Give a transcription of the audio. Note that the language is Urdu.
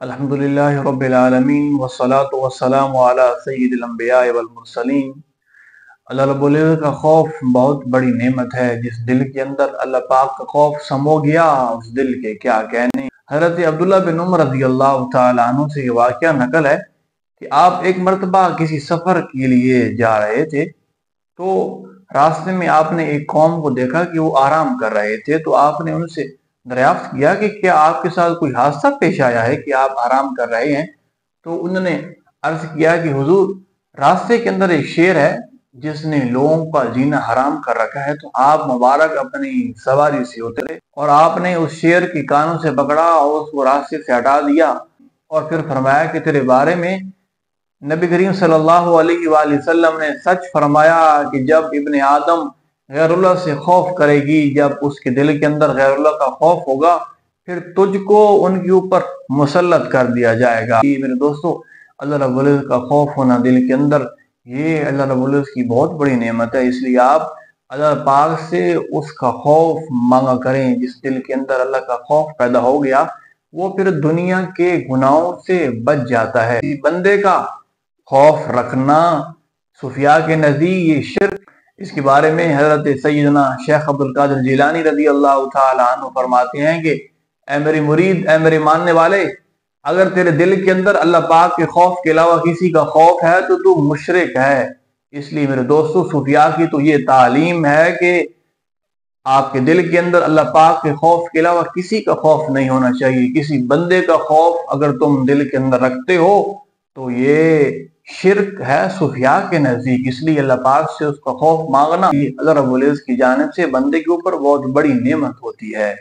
الحمدللہ رب العالمین والصلاة والسلام علی سید الانبیاء والمرسلین۔ اللہ رب العزت کا خوف بہت بڑی نعمت ہے۔ جس دل کے اندر اللہ پاک کا خوف سمو گیا، اس دل کے کیا کہنے۔ حضرت عبداللہ بن عمر رضی اللہ تعالیٰ عنہ سے یہ واقعہ نقل ہے کہ آپ ایک مرتبہ کسی سفر کے لیے جا رہے تھے، تو راستے میں آپ نے ایک قوم کو دیکھا کہ وہ آرام کر رہے تھے، تو آپ نے ان سے دریافت کیا کہ کیا آپ کے ساتھ کوئی حادثہ پیش آیا ہے کہ آپ آرام کر رہے ہیں؟ تو انہوں نے عرض کیا کہ حضور، راستے کے اندر ایک شیر ہے جس نے لوگوں کا جینا حرام کر رکھا ہے۔ تو آپ مبارک اپنی سواری سے اترے اور آپ نے اس شیر کی کانوں سے پکڑا اور اس کو راستے سے ہٹا دیا، اور پھر فرمایا کہ تیرے بارے میں نبی کریم صلی اللہ علیہ وآلہ وسلم نے سچ فرمایا کہ جب ابن آدم غیر اللہ سے خوف کرے گی، جب اس کے دل کے اندر غیر اللہ کا خوف ہوگا، پھر تجھ کو ان کے اوپر مسلط کر دیا جائے گا۔ میرے دوستو، اللہ رب العزت کا خوف ہونا دل کے اندر، یہ اللہ رب العزت کی بہت بڑی نعمت ہے۔ اس لیے آپ اللہ پاک سے اس کا خوف مانگا کریں۔ جس دل کے اندر اللہ کا خوف پیدا ہو گیا، وہ پھر دنیا کے گناہوں سے بچ جاتا ہے۔ بندے کا خوف رکھنا صوفیاء کے نزدیک یہ شرک۔ اس کے بارے میں حضرت سیدنا شیخ عبدالقادر جیلانی رضی اللہ تعالیٰ عنہ فرماتے ہیں کہ اے میری مرید، اے میرے ماننے والے، اگر تیرے دل کے اندر اللہ پاک کے خوف کے علاوہ کسی کا خوف ہے تو تو مشرک ہے۔ اس لیے میرے دوستو، صوفیاء کی تو یہ تعلیم ہے کہ آپ کے دل کے اندر اللہ پاک کے خوف کے علاوہ کسی کا خوف نہیں ہونا چاہیے۔ کسی بندے کا خوف اگر تم دل کے اندر رکھتے ہو تو یہ شرک ہے صوفیاء کے نزدیک۔ اس لیے اللہ پاک سے اس کا خوف مانگنا اللہ رب العزت کی جانب سے بندے کے اوپر بہت بڑی نعمت ہوتی ہے۔